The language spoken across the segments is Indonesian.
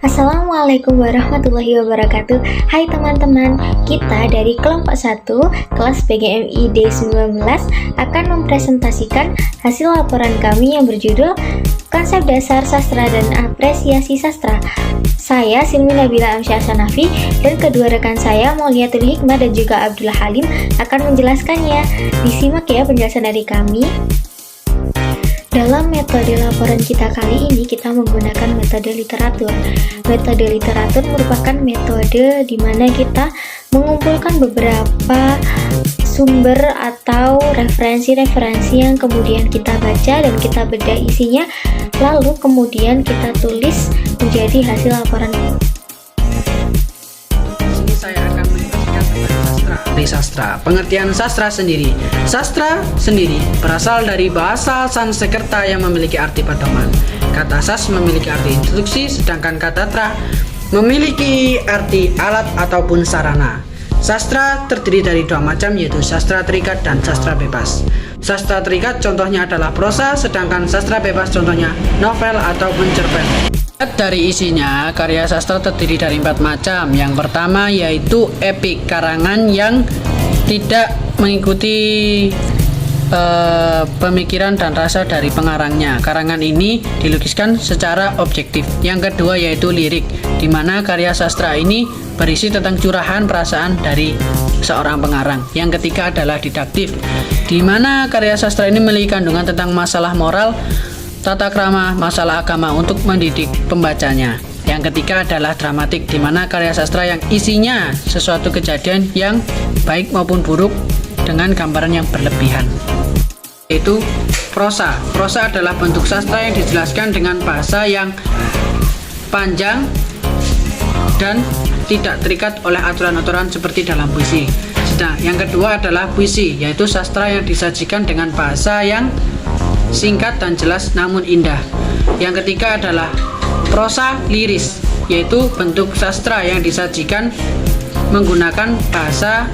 Assalamualaikum warahmatullahi wabarakatuh. Hai teman-teman, kita dari kelompok 1 kelas PGMI D19 akan mempresentasikan hasil laporan kami yang berjudul Konsep Dasar Sastra dan Apresiasi Sastra. Saya Silmi Nabila Amsyah Sanafi dan kedua rekan saya Mauliatul Hikmah dan juga Abdullah Halim akan menjelaskannya. Disimak ya penjelasan dari kami. Dalam metode laporan kita kali ini, kita menggunakan metode literatur. Metode literatur merupakan metode di mana kita mengumpulkan beberapa sumber atau referensi-referensi yang kemudian kita baca dan kita bedah isinya, lalu kemudian kita tulis menjadi hasil laporan. Saya akan menjelaskan tentang sastra. Sastra, pengertian sastra sendiri. Sastra sendiri berasal dari bahasa Sanskerta yang memiliki arti pedoman. Kata sas memiliki arti instruksi, sedangkan kata tra memiliki arti alat ataupun sarana. Sastra terdiri dari dua macam, yaitu sastra terikat dan sastra bebas. Sastra terikat contohnya adalah prosa, sedangkan sastra bebas contohnya novel ataupun cerpen. Dari isinya, karya sastra terdiri dari 4 macam. Yang pertama yaitu epik, karangan yang tidak mengikuti pemikiran dan rasa dari pengarangnya. Karangan ini dilukiskan secara objektif. Yang kedua yaitu lirik, di mana karya sastra ini berisi tentang curahan perasaan dari seorang pengarang. Yang ketiga adalah didaktif, di mana karya sastra ini memiliki kandungan tentang masalah moral, tata krama, masalah agama untuk mendidik pembacanya. Yang ketiga adalah dramatik, di mana karya sastra yang isinya sesuatu kejadian yang baik maupun buruk dengan gambaran yang berlebihan. Yaitu prosa. Prosa adalah bentuk sastra yang dijelaskan dengan bahasa yang panjang dan tidak terikat oleh aturan-aturan seperti dalam puisi. Sedang yang kedua adalah puisi, yaitu sastra yang disajikan dengan bahasa yang singkat dan jelas namun indah. Yang ketiga adalah prosa liris, yaitu bentuk sastra yang disajikan menggunakan bahasa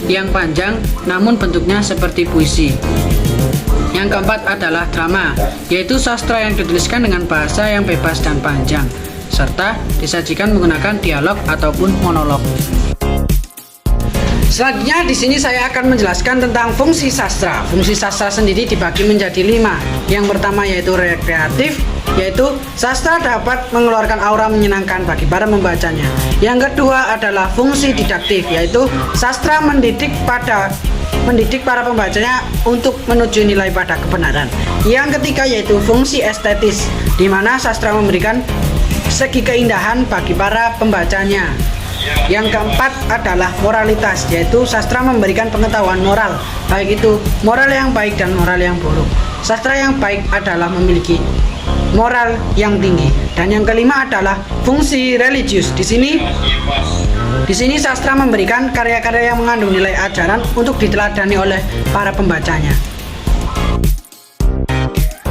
yang panjang namun bentuknya seperti puisi. Yang keempat adalah drama, yaitu sastra yang dituliskan dengan bahasa yang bebas dan panjang, serta disajikan menggunakan dialog ataupun monolog. Selanjutnya di sini saya akan menjelaskan tentang fungsi sastra. Fungsi sastra sendiri dibagi menjadi 5. Yang pertama yaitu rekreatif, yaitu sastra dapat mengeluarkan aura menyenangkan bagi para membacanya. Yang kedua adalah fungsi didaktif, yaitu sastra mendidik para pembacanya untuk menuju nilai pada kebenaran. Yang ketiga yaitu fungsi estetis, di mana sastra memberikan segi keindahan bagi para pembacanya. Yang keempat adalah moralitas, yaitu sastra memberikan pengetahuan moral, baik itu moral yang baik dan moral yang buruk. Sastra yang baik adalah memiliki moral yang tinggi. Dan yang kelima adalah fungsi religius. Di sini sastra memberikan karya-karya yang mengandung nilai ajaran untuk diteladani oleh para pembacanya.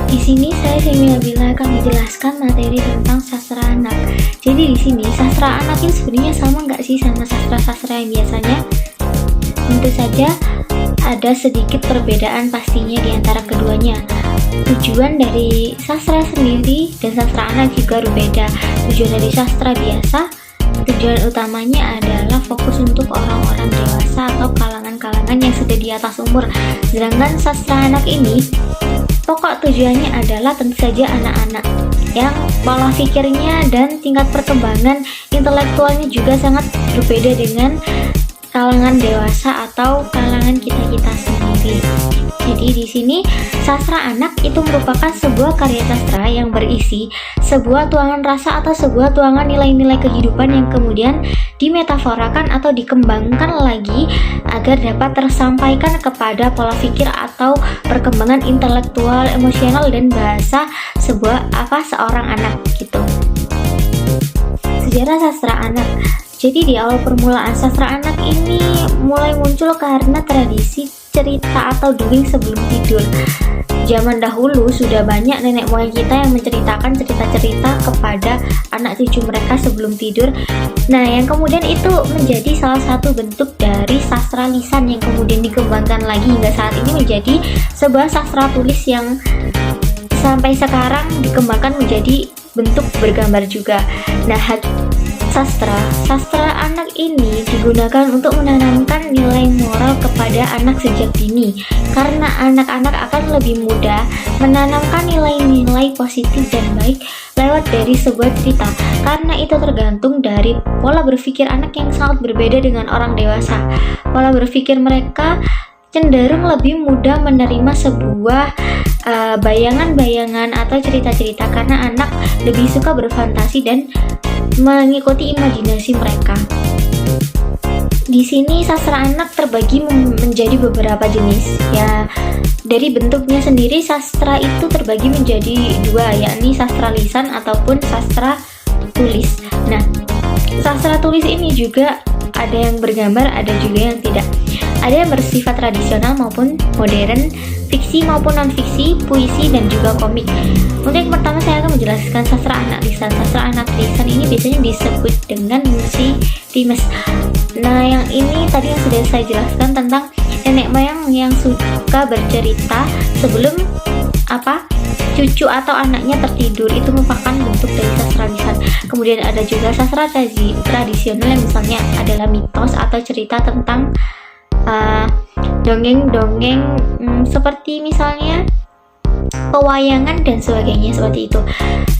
Di sini saya Silmi Nabila akan menjelaskan materi tentang sastra anak. Jadi di sini sastra anak ini sebenarnya sama nggak sih sama sastra-sastra yang biasanya? Tentu saja ada sedikit perbedaan pastinya di antara keduanya. Tujuan dari sastra sendiri dan sastra anak juga berbeda. Tujuan dari sastra biasa, tujuan utamanya adalah fokus untuk orang-orang dewasa atau kalangan-kalangan yang sudah di atas umur. Sedangkan sastra anak ini pokok tujuannya adalah tentu saja anak-anak yang pola pikirnya dan tingkat perkembangan intelektualnya juga sangat berbeda dengan kalangan dewasa atau kalangan kita-kita sendiri. Jadi di sini sastra anak itu merupakan sebuah karya sastra yang berisi sebuah tuangan rasa atau sebuah tuangan nilai-nilai kehidupan yang kemudian dimetaforakan atau dikembangkan lagi agar dapat tersampaikan kepada pola pikir atau perkembangan intelektual, emosional dan bahasa seorang anak gitu. Sejarah sastra anak. Jadi di awal permulaan sastra anak ini mulai muncul karena tradisi cerita atau dongeng sebelum tidur. Zaman dahulu sudah banyak nenek moyang kita yang menceritakan cerita-cerita kepada anak cucu mereka sebelum tidur. Nah, yang kemudian itu menjadi salah satu bentuk dari sastra lisan yang kemudian dikembangkan lagi hingga saat ini menjadi sebuah sastra tulis yang sampai sekarang dikembangkan menjadi bentuk bergambar juga. Nah, sastra anak ini digunakan untuk menanamkan nilai moral kepada anak sejak dini, karena anak-anak akan lebih mudah menanamkan nilai-nilai positif dan baik lewat dari sebuah cerita, karena itu tergantung dari pola berpikir anak yang sangat berbeda dengan orang dewasa. Pola berpikir mereka cenderung lebih mudah menerima sebuah bayangan-bayangan atau cerita-cerita, karena anak lebih suka berfantasi dan mengikuti imajinasi mereka. Di sini sastra anak terbagi menjadi beberapa jenis. Ya, dari bentuknya sendiri sastra itu terbagi menjadi dua, yakni sastra lisan ataupun sastra tulis. Nah, sastra tulis ini juga ada yang bergambar, ada juga yang tidak. Ada yang bersifat tradisional maupun modern, fiksi maupun non-fiksi, puisi, dan juga komik. Untuk yang pertama saya akan menjelaskan sastra anak lisan. Sastra anak lisan ini biasanya disebut dengan musi rimes. Nah, yang ini tadi yang sudah saya jelaskan tentang nenek moyang yang suka bercerita sebelum cucu atau anaknya tertidur, itu merupakan bentuk dari sastra lisan. Kemudian ada juga sastra tradisional yang misalnya adalah mitos atau cerita tentang dongeng-dongeng seperti misalnya pewayangan dan sebagainya, seperti itu.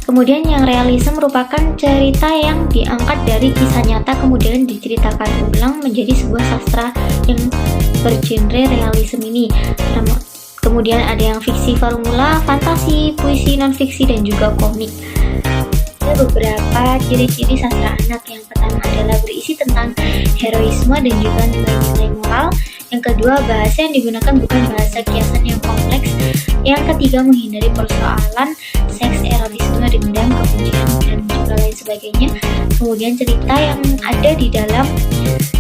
Kemudian yang realisme merupakan cerita yang diangkat dari kisah nyata kemudian diceritakan ulang menjadi sebuah sastra yang bergenre realisme ini. Kemudian ada yang fiksi formula, fantasi, puisi, non-fiksi, dan juga komik. Ada beberapa ciri-ciri sastra anak. Yang pertama adalah berisi tentang heroisme dan juga nilai-nilai moral. Yang kedua, bahasa yang digunakan bukan bahasa kiasan yang kompleks. Yang ketiga, menghindari persoalan seks, erotisme, dendam, kebencian, dan juga lain sebagainya. Kemudian cerita yang ada di dalam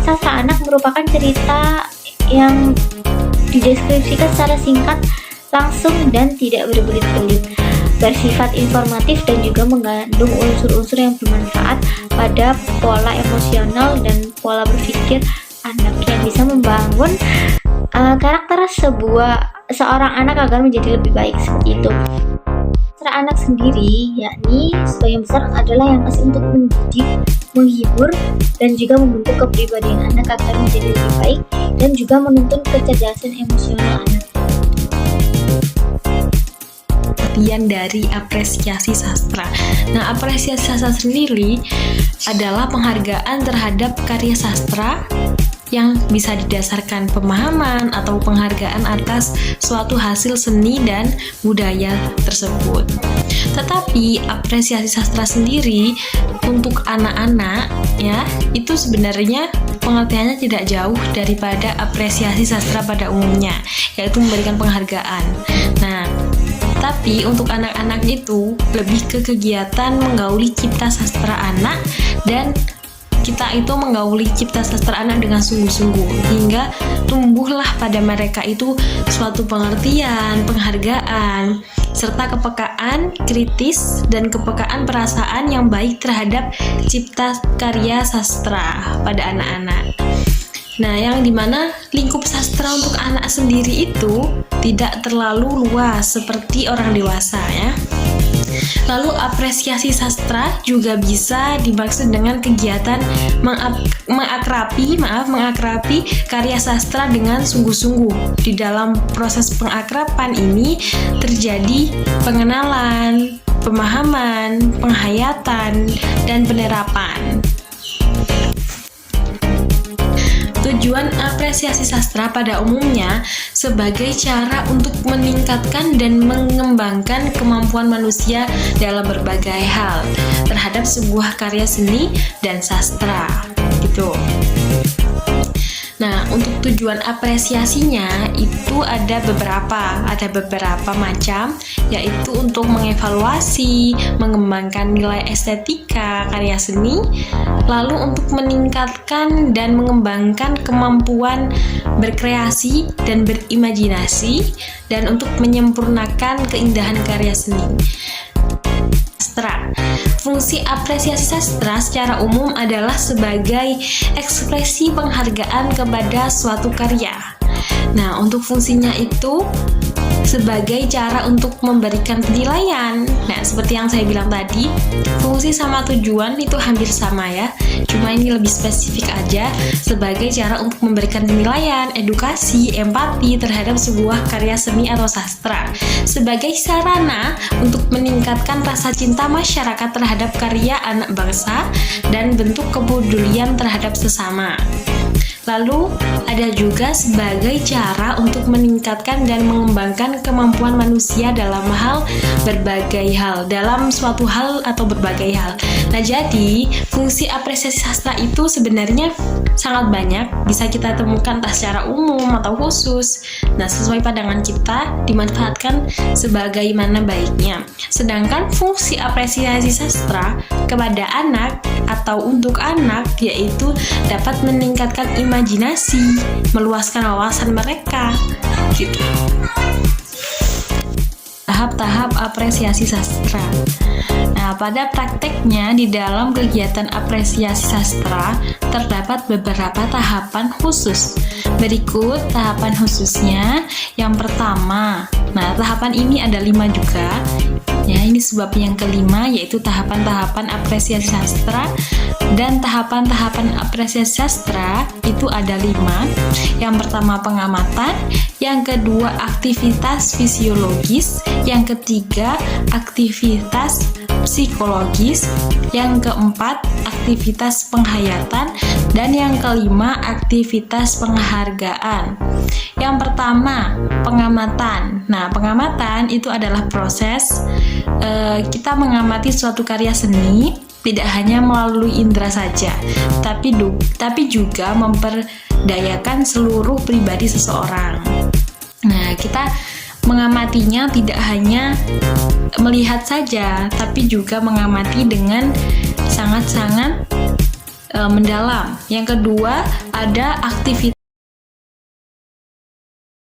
sastra anak merupakan cerita yang dideskripsikan secara singkat, langsung, dan tidak berbelit-belit, bersifat informatif dan juga mengandung unsur-unsur yang bermanfaat pada pola emosional dan pola berpikir anak yang bisa membangun karakter seorang anak agar menjadi lebih baik, seperti itu. Sastra anak sendiri, yakni sebagian besar adalah yang pasti untuk mendidik, menghibur, dan juga membentuk kepribadian anak agar menjadi lebih baik dan juga menuntun kecerdasan emosional anak. Bagian dari apresiasi sastra. Nah, apresiasi sastra sendiri adalah penghargaan terhadap karya sastra yang bisa didasarkan pemahaman atau penghargaan atas suatu hasil seni dan budaya tersebut. Tetapi apresiasi sastra sendiri untuk anak-anak ya, itu sebenarnya pengertiannya tidak jauh daripada apresiasi sastra pada umumnya, yaitu memberikan penghargaan. Nah, tapi untuk anak-anak itu lebih ke kegiatan menggauli cipta sastra anak, dan kita itu menggauli cipta sastra anak dengan sungguh-sungguh hingga tumbuhlah pada mereka itu suatu pengertian, penghargaan, serta kepekaan kritis dan kepekaan perasaan yang baik terhadap cipta karya sastra pada anak-anak. Nah, yang dimana lingkup sastra untuk anak sendiri itu tidak terlalu luas seperti orang dewasa ya. Lalu apresiasi sastra juga bisa dimaksud dengan kegiatan mengakrapi karya sastra dengan sungguh-sungguh. Di dalam proses pengakrapan ini terjadi pengenalan, pemahaman, penghayatan, dan penerapan. Tujuan apresiasi sastra pada umumnya sebagai cara untuk meningkatkan dan mengembangkan kemampuan manusia dalam berbagai hal terhadap sebuah karya seni dan sastra, gitu. Nah, untuk tujuan apresiasinya itu ada beberapa macam, yaitu untuk mengevaluasi, mengembangkan nilai estetika karya seni, lalu untuk meningkatkan dan mengembangkan kemampuan berkreasi dan berimajinasi, dan untuk menyempurnakan keindahan karya seni. Fungsi apresiasi sastra secara umum adalah sebagai ekspresi penghargaan kepada suatu karya. Nah, untuk fungsinya itu sebagai cara untuk memberikan penilaian. Nah, seperti yang saya bilang tadi, fungsi sama tujuan itu hampir sama ya. Cuma ini lebih spesifik aja, sebagai cara untuk memberikan penilaian, edukasi, empati terhadap sebuah karya seni atau sastra, sebagai sarana untuk meningkatkan rasa cinta masyarakat terhadap karya anak bangsa dan bentuk kepedulian terhadap sesama. Lalu, ada juga sebagai cara untuk meningkatkan dan mengembangkan kemampuan manusia dalam suatu hal atau berbagai hal. Nah, jadi fungsi apresiasi sastra itu sebenarnya sangat banyak, bisa kita temukan entah secara umum atau khusus. Nah, sesuai pandangan kita, dimanfaatkan sebagaimana baiknya. Sedangkan fungsi apresiasi sastra kepada anak atau untuk anak yaitu dapat meningkatkan imajinasi, meluaskan wawasan mereka, gitu. Tahap-tahap apresiasi sastra. Nah, pada prakteknya di dalam kegiatan apresiasi sastra terdapat beberapa tahapan khusus. Berikut tahapan khususnya. Yang pertama, nah tahapan ini ada 5 juga. Ya, ini sebab yang kelima yaitu tahapan-tahapan apresiasi sastra. Dan tahapan-tahapan apresiasi sastra itu ada 5. Yang pertama pengamatan, yang kedua aktivitas fisiologis, yang ketiga aktivitas psikologis, yang keempat aktivitas penghayatan, dan yang kelima aktivitas penghargaan. Yang pertama, pengamatan. Nah, pengamatan itu adalah proses kita mengamati suatu karya seni, tidak hanya melalui indera saja, tapi juga memperdayakan seluruh pribadi seseorang. Nah, kita mengamatinya tidak hanya melihat saja, tapi juga mengamati dengan sangat-sangat mendalam. Yang kedua, ada aktivitas